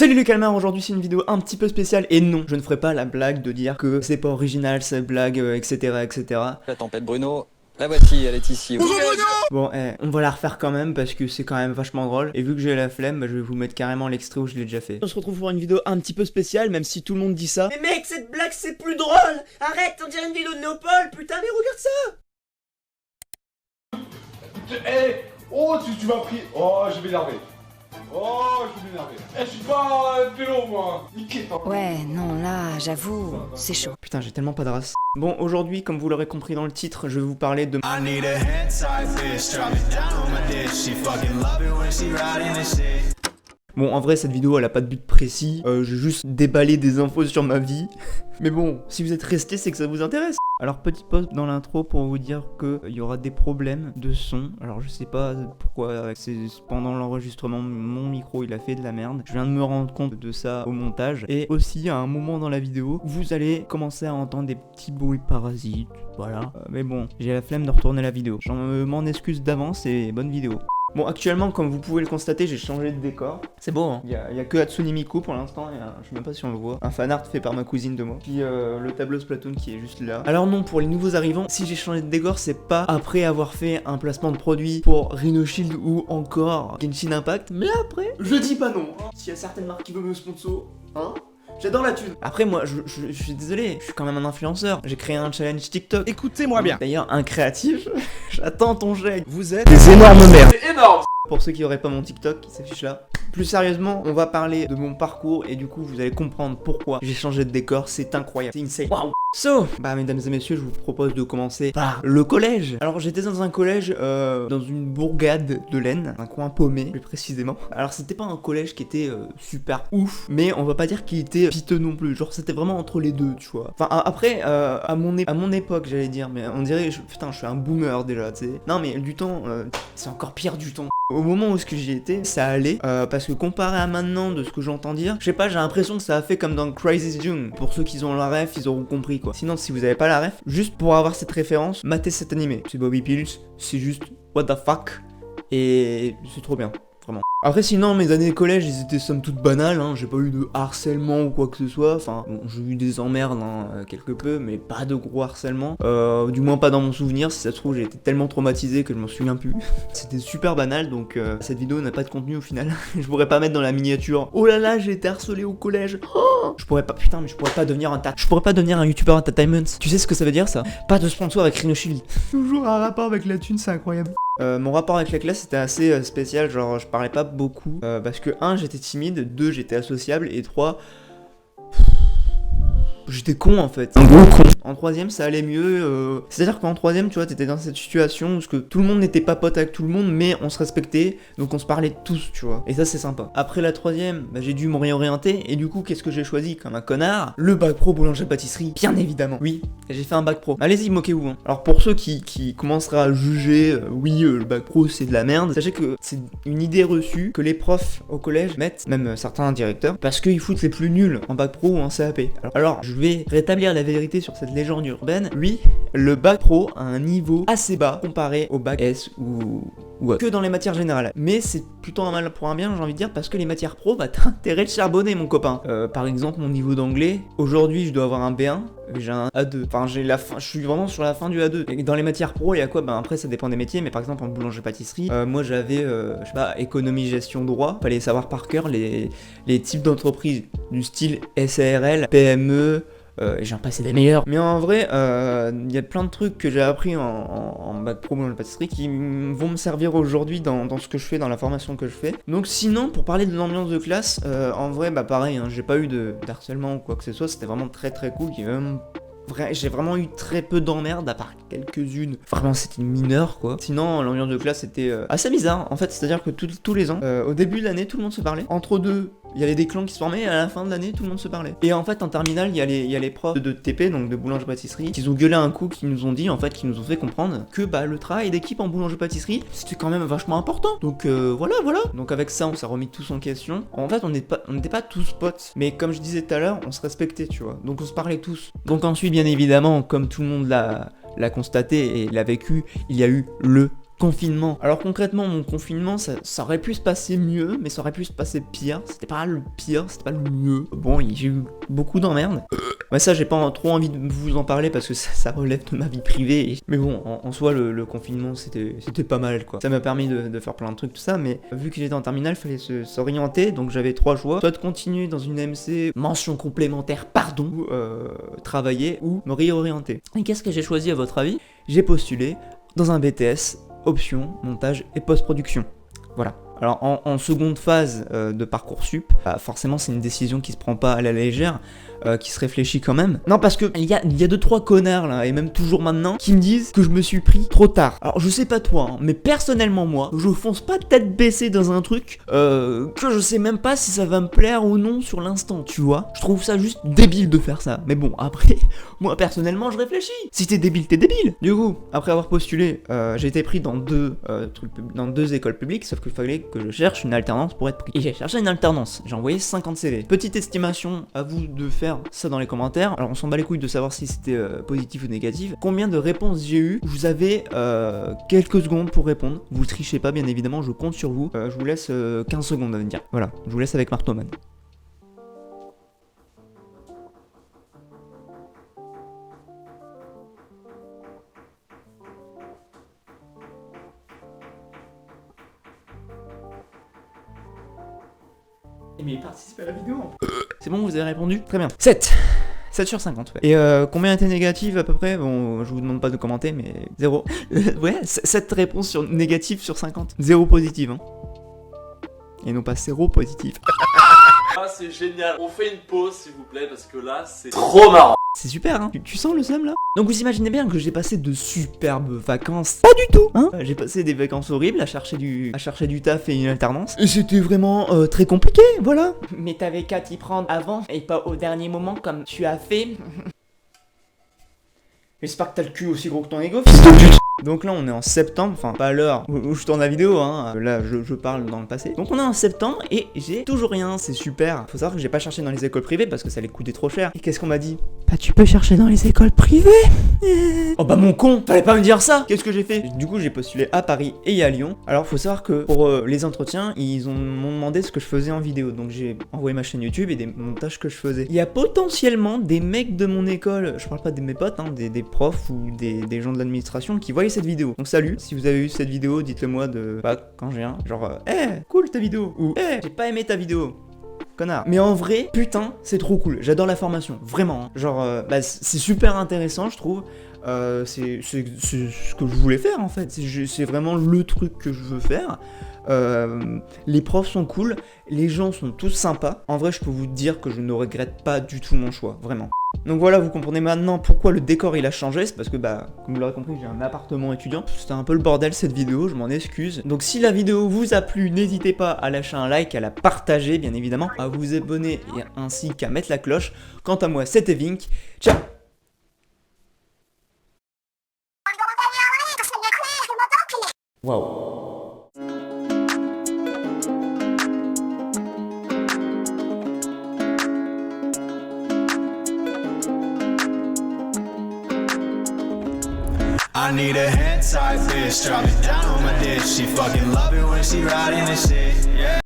Salut les calmars, aujourd'hui c'est une vidéo un petit peu spéciale et non, je ne ferai pas la blague de dire que c'est pas original cette blague, etc. La tempête Bruno, la voici, elle est ici. Bon, on va la refaire quand même parce que c'est quand même vachement drôle et vu que j'ai la flemme, bah, je vais vous mettre carrément l'extrait où je l'ai déjà fait. On se retrouve pour une vidéo un petit peu spéciale même si tout le monde dit ça. Mais mec, cette blague c'est plus drôle. Arrête, on dirait une vidéo de Léopold, putain, mais regarde ça. Eh, oh, tu m'as pris. Oh, je vais m'énerver. Oh, je vais m'énerver. Eh, je suis pas vélo, moi. Niquez, pardon. Ouais, non, là, j'avoue, c'est chaud. Putain, j'ai tellement pas de race. Bon, aujourd'hui, comme vous l'aurez compris dans le titre, je vais vous parler de... Bon, en vrai, cette vidéo, elle a pas de but précis. J'ai juste déballé des infos sur ma vie. Mais bon, si vous êtes restés, c'est que ça vous intéresse. Alors, petite pause dans l'intro pour vous dire qu'il y aura des problèmes de son. Alors, je sais pas pourquoi, c'est pendant l'enregistrement, mon micro, il a fait de la merde. Je viens de me rendre compte de ça au montage. Et aussi, à un moment dans la vidéo, vous allez commencer à entendre des petits bruits parasites. Voilà. Mais bon, j'ai la flemme de retourner la vidéo. Je m'en excuse d'avance et bonne vidéo. Bon, actuellement, comme vous pouvez le constater, j'ai changé de décor. C'est beau, hein. Il y a que Hatsune Miku pour l'instant, je sais même pas si on le voit. Un fanart fait par ma cousine de moi. Puis le tableau Splatoon qui est juste là. Alors non, pour les nouveaux arrivants, si j'ai changé de décor, c'est pas après avoir fait un placement de produit pour Rhino Shield ou encore Genshin Impact. Mais après, je dis pas non. Hein. S'il y a certaines marques qui veulent me sponsor, hein, j'adore la thune. Après moi, je suis désolé, je suis quand même un influenceur. J'ai créé un challenge TikTok. Écoutez-moi bien. D'ailleurs, un créatif, j'attends ton chèque. Vous êtes des énormes merdes. C'est énorme. Pour ceux qui auraient pas mon TikTok, qui s'affiche là. Plus sérieusement, on va parler de mon parcours et du coup, vous allez comprendre pourquoi j'ai changé de décor. C'est incroyable, c'est insane. Waouh. So, bah mesdames et messieurs, je vous propose de commencer par le collège. Alors j'étais dans un collège, dans une bourgade de l'Aisne, un coin paumé plus précisément. Alors c'était pas un collège qui était super ouf, mais on va pas dire qu'il était piteux non plus. Genre c'était vraiment entre les deux, tu vois. Enfin après, à mon époque, j'allais dire, mais on dirait, putain, je suis un boomer déjà, tu sais. Non mais du temps, c'est encore pire du temps. Au moment où j'y étais, ça allait, parce que comparé à maintenant, de ce que j'entends dire, je sais pas, j'ai l'impression que ça a fait comme dans Crisis June. Pour ceux qui ont la ref, ils auront compris quoi. Sinon, si vous avez pas la ref, juste pour avoir cette référence, matez cet animé. C'est Bobby Pills, c'est juste what the fuck, et c'est trop bien. Vraiment. Après sinon mes années de collège ils étaient somme toute banales, hein. J'ai pas eu de harcèlement ou quoi que ce soit, enfin bon, j'ai eu des emmerdes hein, quelque peu, mais pas de gros harcèlement, du moins pas dans mon souvenir. Si ça se trouve j'ai été tellement traumatisé que je m'en souviens plus. C'était super banal donc cette vidéo n'a pas de contenu au final. Je pourrais pas mettre dans la miniature oh là là j'ai été harcelé au collège, oh je pourrais pas, putain mais je pourrais pas devenir un youtubeur entertainment. Tu sais ce que ça veut dire ça? Pas de sponsor avec Rhino Shield. Toujours un rapport avec la thune, c'est incroyable. Mon rapport avec la classe était assez spécial, genre je parlais pas beaucoup, parce que 1 j'étais timide, 2 j'étais associable, et 3... j'étais con en fait, un gros con. En 3ème ça allait mieux, c'est-à-dire qu'en 3ème tu vois t'étais dans cette situation où tout le monde n'était pas pote avec tout le monde mais on se respectait, donc on se parlait tous tu vois, et ça c'est sympa. Après la 3ème, bah, j'ai dû me réorienter, et du coup qu'est-ce que j'ai choisi comme un connard? Le bac pro boulangerie-pâtisserie, bien évidemment. Oui, j'ai fait un bac pro. Allez-y, moquez-vous. Hein. Alors pour ceux qui commenceraient à juger, oui le bac pro c'est de la merde, sachez que c'est une idée reçue que les profs au collège mettent, même certains directeurs, parce qu'ils foutent les plus nuls en bac pro ou en CAP. Alors je vais rétablir la vérité sur cette légende urbaine. Oui, le bac pro a un niveau assez bas comparé au bac S ou que dans les matières générales. Mais c'est plutôt un mal pour un bien, j'ai envie de dire, parce que les matières pro, bah t'as intérêt de charbonner mon copain. Par exemple, mon niveau d'anglais, aujourd'hui je dois avoir un B1, j'ai un A2. Enfin, je suis vraiment sur la fin du A2. Et dans les matières pro, il y a quoi? Ben après, ça dépend des métiers, mais par exemple en boulangerie-pâtisserie, moi j'avais, je sais pas, économie, gestion, droit. Fallait savoir par cœur les types d'entreprises du style SARL, PME. Et j'en passais des meilleurs. Mais en vrai, il y a plein de trucs que j'ai appris en bac pro boulangerie-pâtisserie qui vont me servir aujourd'hui dans ce que je fais, dans la formation que je fais. Donc sinon, pour parler de l'ambiance de classe, en vrai, bah pareil, hein, j'ai pas eu d'harcèlement ou quoi que ce soit, c'était vraiment très très cool. J'ai vraiment eu très peu d'emmerdes, à part quelques-unes. Vraiment, c'était mineur, quoi. Sinon, l'ambiance de classe était assez bizarre, en fait. C'est-à-dire que tous les ans, au début de l'année, tout le monde se parlait. Entre deux, il y avait des clans qui se formaient, et à la fin de l'année, tout le monde se parlait. Et en fait, en terminale, il y a les profs de TP, donc de boulangerie-pâtisserie, qui ont gueulé un coup, qui nous ont dit, en fait, qui nous ont fait comprendre que bah le travail d'équipe en boulangerie-pâtisserie, c'était quand même vachement important. Donc voilà. Donc avec ça, on s'est remis tous en question. En fait, on n'était pas tous potes, mais comme je disais tout à l'heure, on se respectait, tu vois. Donc on se parlait tous. Donc ensuite, bien évidemment, comme tout le monde l'a constaté et l'a vécu, il y a eu le confinement. Alors concrètement, mon confinement, ça aurait pu se passer mieux, mais ça aurait pu se passer pire. C'était pas le pire, c'était pas le mieux. Bon, j'ai eu beaucoup d'emmerdes. Ouais, ça, j'ai pas trop envie de vous en parler parce que ça relève de ma vie privée. Mais bon, en soi, le confinement, c'était pas mal, quoi. Ça m'a permis de faire plein de trucs, tout ça, mais vu que j'étais en terminale, il fallait s'orienter, donc j'avais 3 choix. Soit de continuer dans une MC, mention complémentaire, pardon, ou travailler, ou me réorienter. Et qu'est-ce que j'ai choisi à votre avis? J'ai postulé dans un BTS, option, montage et post-production. Voilà. Alors en seconde phase de Parcoursup, forcément c'est une décision qui se prend pas à la légère, qui se réfléchit quand même. Non, parce que il y a 2-3 connards là, et même toujours maintenant, qui me disent que je me suis pris trop tard. Alors je sais pas toi, hein, mais personnellement moi, je fonce pas tête baissée dans un truc que je sais même pas si ça va me plaire ou non sur l'instant, tu vois. Je trouve ça juste débile de faire ça. Mais bon, après, moi personnellement je réfléchis. Si t'es débile, t'es débile. Du coup, après avoir postulé, j'ai été pris dans deux écoles publiques, sauf qu'il fallait que je cherche une alternance pour être pris. Et j'ai cherché une alternance, j'ai envoyé 50 CV. Petite estimation, à vous de faire ça dans les commentaires. Alors on s'en bat les couilles de savoir si c'était positif ou négatif. Combien de réponses j'ai eu? Vous avez quelques secondes pour répondre. Vous trichez pas bien évidemment, je compte sur vous. Je vous laisse 15 secondes à me dire. Voilà, je vous laisse avec Martoman. Mais il participe à la vidéo. C'est bon, vous avez répondu? Très bien. 7 sur 50, ouais. Et combien était négatif à peu près? Bon, je vous demande pas de commenter, mais 0. Ouais, 7 réponses négatives sur 50. 0 positive, hein. Et non pas 0 positif. Ah, c'est génial. On fait une pause, s'il vous plaît, parce que là, c'est trop marrant. C'est super, hein. Tu sens le seum là? Donc vous imaginez bien que j'ai passé de superbes vacances. Pas du tout, hein. J'ai passé des vacances horribles à chercher du taf et une alternance. Et c'était vraiment très compliqué, voilà. Mais t'avais qu'à t'y prendre avant et pas au dernier moment comme tu as fait. J'espère que t'as le cul aussi gros que ton ego, fils de pute. Donc là on est en septembre, enfin pas à l'heure où je tourne la vidéo, hein. Là je parle dans le passé. Donc on est en septembre et j'ai toujours rien, c'est super. Faut savoir que j'ai pas cherché dans les écoles privées parce que ça allait coûter trop cher. Et qu'est-ce qu'on m'a dit? Bah tu peux chercher dans les écoles privées. Oh bah mon con, fallait pas me dire ça. Qu'est-ce que j'ai fait? Du coup j'ai postulé à Paris et à Lyon. Alors faut savoir que pour les entretiens, m'ont demandé ce que je faisais en vidéo. Donc j'ai envoyé ma chaîne YouTube et des montages que je faisais. Il y a potentiellement des mecs de mon école, je parle pas de mes potes, hein, des profs ou des gens de l'administration qui voyaient cette vidéo. Donc salut, si vous avez vu cette vidéo, dites-le moi quand j'ai un, genre cool ta vidéo, ou j'ai pas aimé ta vidéo. Connard. Mais en vrai, putain, c'est trop cool. J'adore la formation, vraiment. Genre, c'est super intéressant, je trouve. C'est ce que je voulais faire en fait. C'est vraiment le truc que je veux faire. Les profs sont cool, les gens sont tous sympas. En vrai, je peux vous dire que je ne regrette pas du tout mon choix, vraiment. Donc voilà, vous comprenez maintenant pourquoi le décor il a changé. C'est parce que comme vous l'aurez compris, j'ai un appartement étudiant. C'était un peu le bordel cette vidéo, je m'en excuse. Donc si la vidéo vous a plu, n'hésitez pas à lâcher un like, à la partager bien évidemment, à vous abonner et ainsi qu'à mettre la cloche. Quant à moi, c'était Vink. Ciao. Waouh. I need a head type bitch, drop it down on my dick. She fucking love it when she riding this shit.